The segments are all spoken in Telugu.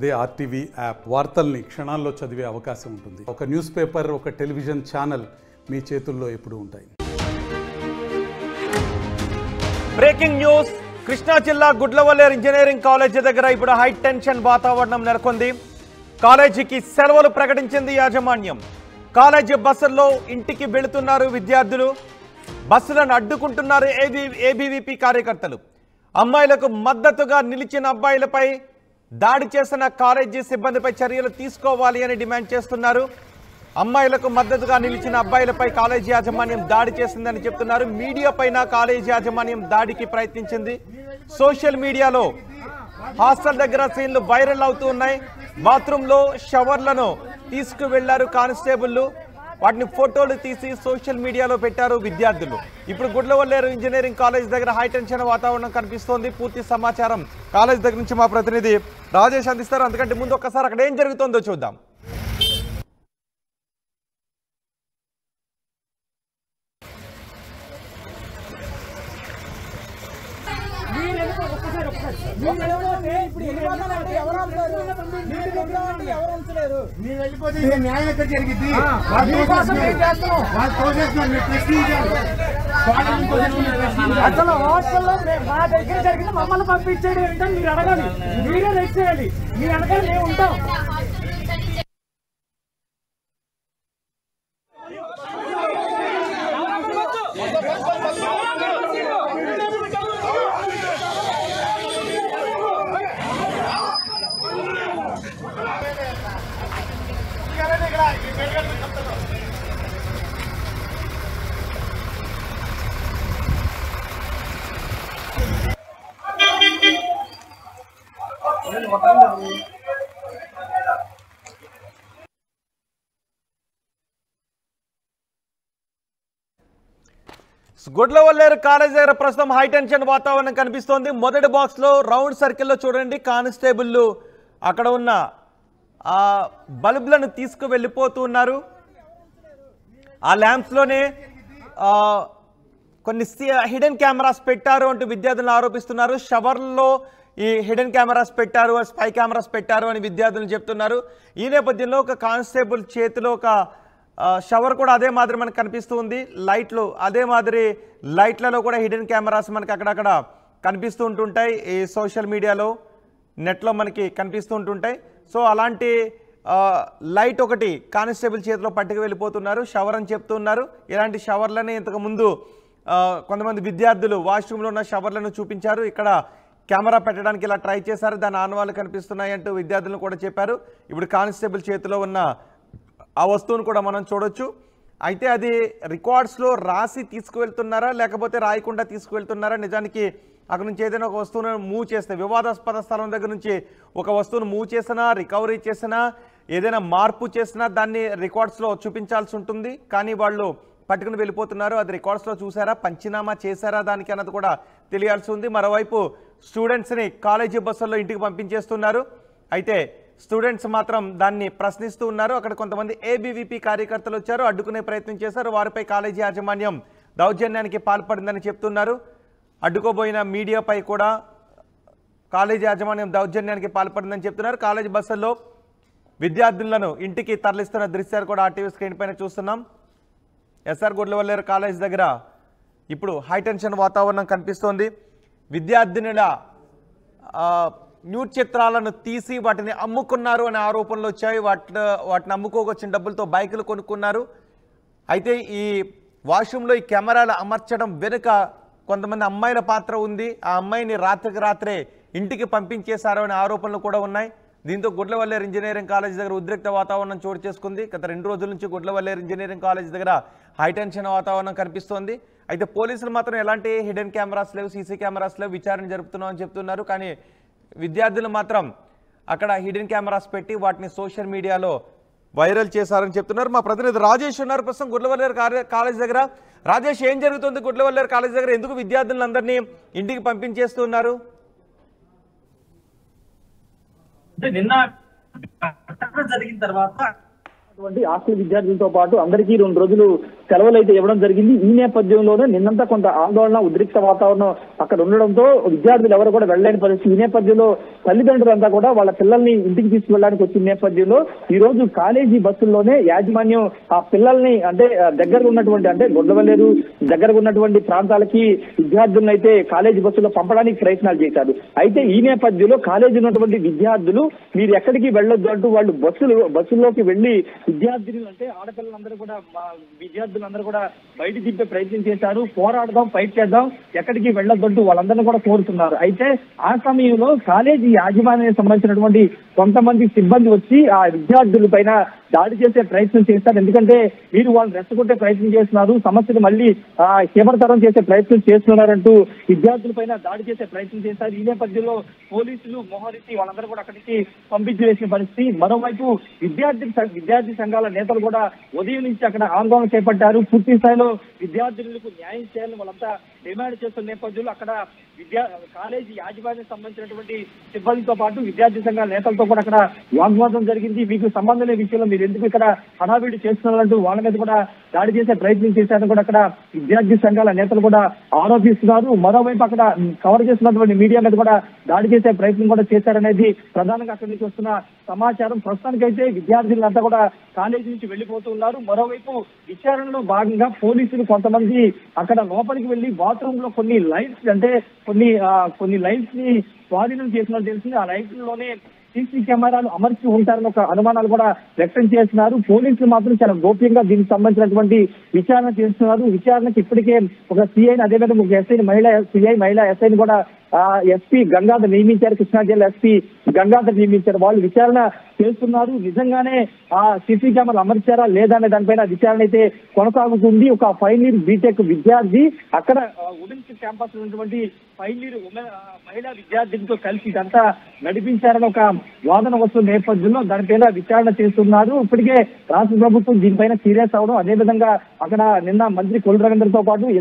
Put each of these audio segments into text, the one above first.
అదే ఆర్టీవీ యాప్ వార్తల్ని క్షణాల్లో చదివే అవకాశం ఉంటుంది. ఒక న్యూస్ పేపర్, ఒక టెలివిజన్ ఛానల్ మీ చేతుల్లో ఎప్పుడూ ఉంటాయి. Breaking news. కృష్ణా జిల్లా గుడ్లవల్లేరు ఇంజనీరింగ్ కాలేజీ దగ్గర ఇప్పుడు హై టెన్షన్ వాతావరణం నెలకొంది. కాలేజీకి సెలవులు ప్రకటించింది యాజమాన్యం. కాలేజీ బస్సుల్లో ఇంటికి వెళుతున్నారు విద్యార్థులు. బస్సులను అడ్డుకుంటున్నారు ఏబీవీపీ కార్యకర్తలు. అమ్మాయిలకు మద్దతుగా నిలిచిన అబ్బాయిలపై దాడి చేసిన కాలేజీ సిబ్బందిపై చర్యలు తీసుకోవాలి అని డిమాండ్ చేస్తున్నారు. అమ్మాయిలకు మద్దతుగా నిలిచిన అబ్బాయిలపై కాలేజీ యాజమాన్యం దాడి చేసిందని చెప్తున్నారు. మీడియా పైన కాలేజీ యాజమాన్యం దాడికి ప్రయత్నించింది. సోషల్ మీడియాలో హాస్టల్ దగ్గర సీన్లు వైరల్ అవుతూ ఉన్నాయి. బాత్రూంలో షవర్లను తీసుకువెళ్లారు కానిస్టేబుళ్లు. వాటిని ఫోటోలు తీసి సోషల్ మీడియాలో పెట్టారు విద్యార్థులు. ఇప్పుడు గుడ్లవల్లేరు ఇంజనీరింగ్ కాలేజ్ దగ్గర హై టెన్షన్ వాతావరణం కనిపిస్తోంది. పూర్తి సమాచారం కాలేజ్ దగ్గర నుంచి మా ప్రతినిధి రాజేష్ అందిస్తారు. అందుకంటే ముందు ఒక్కసారి అక్కడ ఏం జరుగుతుందో చూద్దాం. అసలు హాస్టల్లో మా దగ్గర జరిగిన మమ్మల్ని పంపించేది ఏంటో మీరు అడగాలి, మీరే రెస్ట్ చేయాలి. మీ వెనకాల మేము ఉంటాం. గుడ్లవల్లేరు కాలేజ్ దగ్గర ప్రస్తుతం హై టెన్షన్ వాతావరణం కనిపిస్తోంది. మొదటి బాక్స్ లో రౌండ్ సర్కిల్లో చూడండి, కానిస్టేబుల్లు అక్కడ ఉన్న ఆ బల్బులను తీసుకు వెళ్ళిపోతూ ఉన్నారు. ఆ ల్యాంప్స్ లోనే కొన్ని హిడెన్ కెమెరాస్ పెట్టారు అంటూ విద్యార్థులను ఆరోపిస్తున్నారు. షవర్లో ఈ హిడెన్ కెమెరాస్ పెట్టారు, స్పై కెమెరాస్ పెట్టారు అని విద్యార్థులు చెప్తున్నారు. ఈ నేపథ్యంలో ఒక కానిస్టేబుల్ చేతిలో ఒక షవర్ కూడా అదే మాదిరి మనకు కనిపిస్తూ ఉంది. లైట్లు అదే మాదిరి, లైట్లలో కూడా హిడెన్ కెమెరాస్ మనకి అక్కడక్కడ కనిపిస్తూ ఉంటుంటాయి. ఈ సోషల్ మీడియాలో, నెట్లో మనకి కనిపిస్తూ ఉంటుంటాయి. సో అలాంటి లైట్ ఒకటి కానిస్టేబుల్ చేతిలో పట్టుకు వెళ్ళిపోతున్నారు. షవర్ అని చెప్తున్నారు. ఇలాంటి షవర్లని ఇంతకుముందు కొంతమంది విద్యార్థులు వాష్రూమ్లో ఉన్న షవర్లను చూపించారు. ఇక్కడ కెమెరా పెట్టడానికి ఇలా ట్రై చేశారు, దాని ఆనవాళ్ళు కనిపిస్తున్నాయి అంటూ విద్యార్థులను కూడా చెప్పారు. ఇప్పుడు కానిస్టేబుల్ చేతిలో ఉన్న ఆ వస్తువును కూడా మనం చూడొచ్చు. అయితే అది రికార్డ్స్లో రాసి తీసుకువెళ్తున్నారా లేకపోతే రాయకుండా తీసుకువెళ్తున్నారా? నిజానికి అక్కడ నుంచి ఏదైనా ఒక వస్తువును మూవ్ చేస్తే, వివాదాస్పద స్థలం దగ్గర నుంచి ఒక వస్తువును మూవ్ చేసినా, రికవరీ చేసినా, ఏదైనా మార్పు చేసినా దాన్ని రికార్డ్స్లో చూపించాల్సి ఉంటుంది. కానీ వాళ్ళు పట్టుకుని వెళ్ళిపోతున్నారు. అది రికార్డ్స్లో చూసారా, పంచినామా చేశారా దానికి అన్నది కూడా తెలియాల్సి ఉంది. మరోవైపు స్టూడెంట్స్ని కాలేజీ బస్సుల్లో ఇంటికి పంపించేస్తున్నారు. అయితే స్టూడెంట్స్ మాత్రం దాన్ని ప్రశ్నిస్తూ ఉన్నారు. అక్కడ కొంతమంది ఏబీవీపీ కార్యకర్తలు వచ్చారు, అడ్డుకునే ప్రయత్నం చేశారు. వారిపై కాలేజీ యాజమాన్యం దౌర్జన్యానికి పాల్పడిందని చెప్తున్నారు. అడ్డుకోబోయిన మీడియాపై కూడా కాలేజీ యాజమాన్యం దౌర్జన్యానికి పాల్పడిందని చెప్తున్నారు. కాలేజీ బస్సుల్లో విద్యార్థులను ఇంటికి తరలిస్తున్న దృశ్యాలు కూడా ఆర్టీవీ స్క్రీన్ పైన చూస్తున్నాం. ఎస్ఆర్ గుడ్లవల్లేరు కాలేజ్ దగ్గర ఇప్పుడు హై టెన్షన్ వాతావరణం కనిపిస్తోంది. విద్యార్థినుల న్యూడ్ చిత్రాలను తీసి వాటిని అమ్ముకున్నారు అనే ఆరోపణలు వచ్చాయి. వాటిని అమ్ముకోవచ్చిన డబ్బులతో బైకులు కొనుక్కున్నారు. అయితే ఈ వాష్రూమ్లో ఈ కెమెరాలు అమర్చడం వెనుక కొంతమంది అమ్మాయిల పాత్ర ఉంది. ఆ అమ్మాయిని రాత్రికి రాత్రే ఇంటికి పంపించేశారు అనే ఆరోపణలు కూడా ఉన్నాయి. దీంతో గుడ్లవల్లేరు ఇంజనీరింగ్ కాలేజ్ దగ్గర ఉద్రిక్త వాతావరణం చోటు చేసుకుంది. గత 2 రోజుల నుంచి గుడ్లవల్లేరు ఇంజనీరింగ్ కాలేజ్ దగ్గర హై టెన్షన్ వాతావరణం కనిపిస్తోంది. అయితే పోలీసులు మాత్రం ఎలాంటి హిడెన్ కెమెరాస్ లేవు, సీసీ కెమెరాస్ లేవు, విచారణ జరుపుతున్నామని చెప్తున్నారు. కానీ విద్యార్థులు మాత్రం అక్కడ హిడెన్ కెమెరాస్ పెట్టి వాటిని సోషల్ మీడియాలో వైరల్ చేశారని చెప్తున్నారు. మా ప్రతినిధి రాజేష్ ఉన్నారు ప్రస్తుతం గుడ్లవల్లేరు కాలేజ్ దగ్గర. రాజేష్, ఏం జరుగుతుంది గుడ్లవల్లేరు కాలేజ్ దగ్గర? ఎందుకు విద్యార్థులందరినీ ఇంటికి పంపించేస్తున్నారు? నిన్న జరిగిన తర్వాత హాస్టల్ విద్యార్థులతో పాటు అందరికీ 2 రోజులు సెలవులు అయితే ఇవ్వడం జరిగింది. ఈ నేపథ్యంలోనే నిన్నంతా కొంత ఆందోళన ఉద్రిక్త వాతావరణం అక్కడ ఉండడంతో విద్యార్థులు ఎవరు కూడా వెళ్ళలేని పరిస్థితి. ఈ నేపథ్యంలో తల్లిదండ్రులంతా కూడా వాళ్ళ పిల్లల్ని ఇంటికి తీసుకువెళ్ళడానికి వచ్చిన నేపథ్యంలో ఈ రోజు కాలేజీ బస్సుల్లోనే యాజమాన్యం ఆ పిల్లల్ని అంటే దగ్గరగా ఉన్నటువంటి అంటే గొడ్లవల్లేరు దగ్గరగా ఉన్నటువంటి ప్రాంతాలకి విద్యార్థులను అయితే కాలేజీ బస్సులో పంపడానికి ప్రయత్నాలు చేశారు. అయితే ఈ నేపథ్యంలో కాలేజీ ఉన్నటువంటి విద్యార్థులు మీరు ఎక్కడికి వెళ్ళొద్దు అంటూ వాళ్ళు బస్సుల్లోకి వెళ్లి విద్యార్థులు అంటే ఆడపిల్లలందరూ కూడా విద్యార్థులందరూ కూడా బయట దింపే ప్రయత్నం చేశారు. పోరాడదాం, ఫైట్ చేద్దాం, ఎక్కడికి వెళ్ళొద్దంటూ వాళ్ళందరినీ కూడా కోరుతున్నారు. అయితే ఆ సమయంలో కాలేజీ యాజమాన్యానికి సంబంధించినటువంటి కొంతమంది సిబ్బంది వచ్చి ఆ విద్యార్థుల పైన దాడి చేసే ప్రయత్నం చేస్తారు. ఎందుకంటే మీరు వాళ్ళని రెచ్చగొట్టే ప్రయత్నం చేస్తున్నారు, సమస్యను మళ్ళీ తీవ్రతరం చేసే ప్రయత్నం చేస్తున్నారంటూ విద్యార్థుల పైన దాడి చేసే ప్రయత్నం చేశారు. ఈ నేపథ్యంలో పోలీసులు మోహరించి వాళ్ళందరూ కూడా అక్కడికి పంపించి వేసిన పరిస్థితి. మరోవైపు విద్యార్థి సంఘాల నేతలు కూడా ఉదయం నుంచి అక్కడ ఆందోళన చేపట్టారు. పూర్తి స్థాయిలో విద్యార్థులకు న్యాయం చేయాలని వాళ్ళంతా డిమాండ్ చేస్తున్న నేపథ్యంలో అక్కడ కాలేజీ యాజమాన్యానికి సంబంధించినటువంటి సిబ్బందితో పాటు విద్యార్థి సంఘాల నేతలతో కూడా అక్కడ వాగ్వాదం జరిగింది. మీకు సంబంధం లేని విషయంలో మీరు ఎందుకు ఇక్కడ హడావిడి చేస్తున్నారంటూ వాళ్ళ మీద కూడా దాడి చేసే ప్రయత్నం చేశారని కూడా అక్కడ విద్యార్థి సంఘాల నేతలు కూడా ఆరోపిస్తున్నారు. మరోవైపు అక్కడ కవర్ చేస్తున్నటువంటి మీడియా మీద కూడా దాడి చేసే ప్రయత్నం కూడా చేశారనేది ప్రధానంగా అక్కడి నుంచి వస్తున్న సమాచారం. ప్రస్తుతానికైతే విద్యార్థులంతా కూడా కాలేజీ నుంచి వెళ్లిపోతూ ఉన్నారు. మరోవైపు విచారణలో భాగంగా పోలీసులు కొంతమంది అక్కడ లోపలికి వెళ్లి బాత్రూమ్ లో కొన్ని లైట్స్ అంటే కొన్ని లైట్స్ ని స్వాధీనం చేసినట్టు తెలిసింది. ఆ లైట్లలోనే సీసీ కెమెరాలు అమర్చి ఉంటారని ఒక అనుమానాలు కూడా వ్యక్తం చేస్తున్నారు. పోలీసులు మాత్రం చాలా గోప్యంగా దీనికి సంబంధించినటువంటి విచారణ చేస్తున్నారు. విచారణకు ఇప్పటికే ఒక సిఐని అదేవిధంగా ఒక ఎస్ఐని మహిళా ఎస్ఐని కూడా ఎస్పీ గంగాధర్ నియమించారు. కృష్ణా జిల్లా ఎస్పీ గంగాధర్ నియమించారు. వాళ్ళు విచారణ చేస్తున్నారు. నిజంగానే ఆ సీసీ కెమెరాలు అమర్చారా లేదా అనే దానిపైన విచారణ అయితే కొనసాగుతుంది. ఒక ఫైనల్ ఇయర్ బీటెక్ విద్యార్థి అక్కడ ఉమెన్స్ క్యాంపస్ ఉన్నటువంటి ఫైనల్ ఇయర్ మహిళా విద్యార్థులతో కలిసి ఇదంతా నడిపించారని ఒక వాదన వస్తున్న నేపథ్యంలో దానిపైన విచారణ చేస్తున్నారు. ఇప్పటికే రాష్ట్ర ప్రభుత్వం దీనిపైన సీరియస్ అవడం, అదేవిధంగా అక్కడ నిన్న మంత్రి కొల్లు రవీంద్రతో పాటు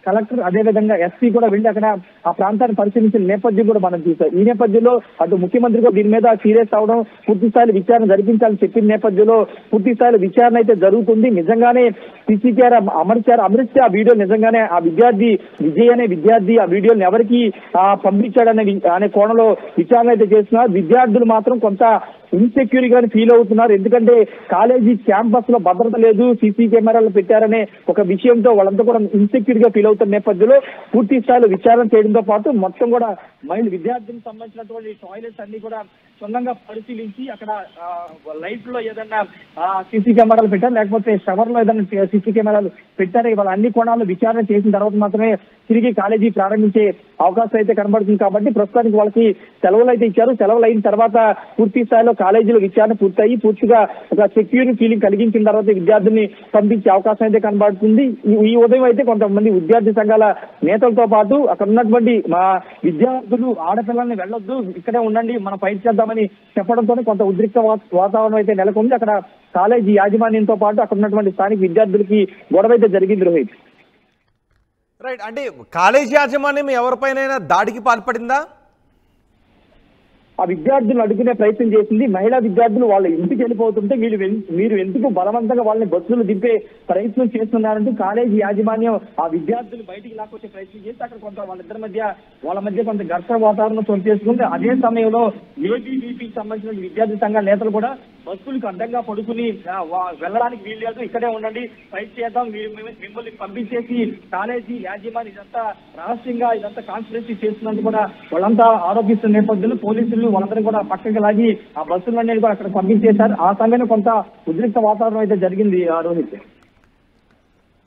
కలెక్టర్ అదేవిధంగా ఎస్పీ కూడా వెళ్లి అక్కడ ఆ ప్రాంతాన్ని పరిశీలించిన నేపథ్యం కూడా మనం చూసాం. ఈ నేపథ్యంలో అటు ముఖ్యమంత్రి కూడా దీని మీద సీరియస్ అవడం, పూర్తి స్థాయిలో విచారణ జరిపించాలని చెప్పిన నేపథ్యంలో పూర్తి స్థాయిలో విచారణ అయితే జరుగుతుంది. నిజంగానే సీసీ కెమెరా అమరిస్తే ఆ వీడియో నిజంగానే ఆ విద్యార్థి విజయ్ అనే విద్యార్థి ఆ వీడియోని ఎవరికి పంపించాడనే కోణంలో విచారణ అయితే చేస్తున్నారు. విద్యార్థులు మాత్రం కొంత ఇన్సెక్యూర్ గా ఫీల్ అవుతున్నారు. ఎందుకంటే కాలేజీ క్యాంపస్ లో భద్రత లేదు, సీసీ కెమెరాలు పెట్టారనే ఒక విషయంతో వాళ్ళంతా కూడా ఇన్సెక్యూర్ గా ఫీల్ అవుతున్న నేపథ్యంలో పూర్తి స్థాయిలో విచారణ చేయడంతో పాటు మొత్తం కూడా మహిళ విద్యార్థులకు సంబంధించినటువంటి టాయిలెట్స్ అన్ని కూడా క్షుణ్ణంగా పరిశీలించి అక్కడ లైఫ్ లో ఏదన్నా సీసీ కెమెరాలు పెట్టారు లేకపోతే షవర్ లో ఏదైనా సీసీ కెమెరాలు పెట్టారు, ఇవాళ అన్ని కోణాలు విచారణ చేసిన తర్వాత మాత్రమే తిరిగి కాలేజీ ప్రారంభించే అవకాశం అయితే కనబడుతుంది. కాబట్టి ప్రస్తుతానికి వాళ్ళకి సెలవులు అయితే ఇచ్చారు. సెలవులు అయిన తర్వాత పూర్తి స్థాయిలో కాలేజీలో విచారణ పూర్తయి పూర్తిగా ఒక సెక్యూర్ ఫీలింగ్ కలిగించిన తర్వాత విద్యార్థుల్ని పంపించే అవకాశం అయితే కనబడుతుంది. ఈ ఉదయం అయితే కొంతమంది విద్యార్థి సంఘాల నేతలతో పాటు అక్కడ ఉన్నటువంటి మా విద్యార్థులు ఆడపిల్లల్ని వెళ్ళొద్దు, ఇక్కడే ఉండండి, మనం ఫైట్ చేద్దామని చెప్పడంతోనే కొంత ఉద్రిక్త వాతావరణం అయితే నెలకొంది. అక్కడ కాలేజీ యాజమాన్యంతో పాటు అక్కడ ఉన్నటువంటి స్థానిక విద్యార్థులకి గొడవ అయితే జరిగింది. రోహిత్, రైట్, అంటే కాలేజీ యాజమాన్యం ఎవరిపైన దాడికి పాల్పడిందా? ఆ విద్యార్థులను అడుగునే ప్రయత్నం చేసింది. మహిళా విద్యార్థులు వాళ్ళ ఇంటికి వెళ్ళిపోతుంటే మీరు ఎందుకు బలవంతంగా వాళ్ళని బస్సులు దింపే ప్రయత్నం చేస్తున్నారంటూ కాలేజీ యాజమాన్యం ఆ విద్యార్థులు బయటికి లాక్కొచ్చే ప్రయత్నం చేసి అక్కడ కొంత వాళ్ళ మధ్య కొంత ఘర్షణ వాతావరణం చోటు చేసుకుంది. అదే సమయంలో ఏబీవీపీకి సంబంధించిన విద్యార్థి సంఘాల నేతలు కూడా బస్సులకు అడ్డంగా పడుకుని వెళ్ళడానికి వీలు లేదు, ఇక్కడే ఉండండి, ఫైట్ చేద్దాం, మిమ్మల్ని పంపించేసి కాలేజీ యాజమాన్యం ఇదంతా రహస్యంగా ఇదంతా కాన్స్పిరసీ చేస్తున్నందుకు కూడా వాళ్ళంతా ఆరోపిస్తున్న నేపథ్యంలో పోలీసులు వాళ్ళందరూ కూడా పక్కకి లాగి ఆ బస్సులన్నీ కూడా అక్కడ పంపించేశారు. ఆ సమయంలో కొంత ఉద్రిక్త వాతావరణం అయితే జరిగింది. రోహిత్,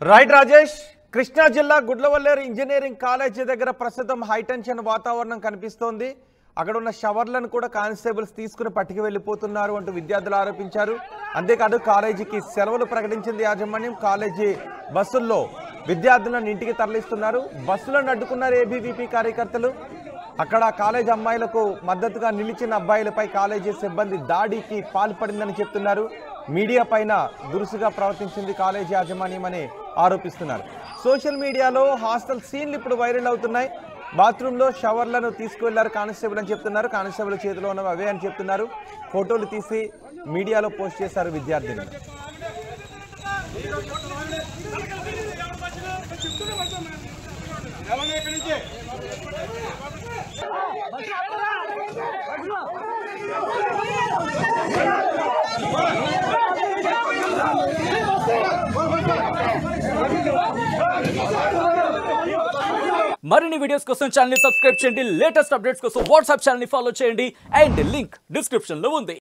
రైట్ రాజేష్, కృష్ణా జిల్లా గుడ్లవల్లేరు ఇంజనీరింగ్ కాలేజీ దగ్గర ప్రస్తుతం హైటెన్షన్ వాతావరణం కనిపిస్తోంది. అక్కడ ఉన్న షవర్లను కూడా కానిస్టేబుల్స్ తీసుకుని పట్టుకు వెళ్ళిపోతున్నారు అంటూ విద్యార్థులు ఆరోపించారు. అంతేకాదు కాలేజీకి సెలవులు ప్రకటించింది యాజమాన్యం. కాలేజీ బస్సుల్లో విద్యార్థులను ఇంటికి తరలిస్తున్నారు. బస్సులను అడ్డుకున్నారు ఏబీవీపీ కార్యకర్తలు. అక్కడ కాలేజీ అమ్మాయిలకు మద్దతుగా నిలిచిన అబ్బాయిలపై కాలేజీ సిబ్బంది దాడికి పాల్పడిందని చెప్తున్నారు. మీడియా పైన దురుసుగా ప్రవర్తించింది కాలేజీ యాజమాన్యం అని ఆరోపిస్తున్నారు. సోషల్ మీడియాలో హాస్టల్ సీన్లు ఇప్పుడు వైరల్ అవుతున్నాయి. బాత్రూంలో షవర్లను తీసుకువెళ్లారు కానిస్టేబుల్ అని చెప్తున్నారు. కానిస్టేబుల్ చేతిలో ఉన్నవి అవే అని చెప్తున్నారు. ఫోటోలు తీసి మీడియాలో పోస్ట్ చేశారు విద్యార్థిని. మరిన్ని వీడియోస్ కోసం ఛానల్ ని సబ్స్క్రైబ్ చేయండి, లేటెస్ట్ అప్డేట్స్ కోసం వాట్సాప్ ఛానల్ ని ఫాలో చేయండి అండ్ లింక్ డిస్క్రిప్షన్ లో ఉంది.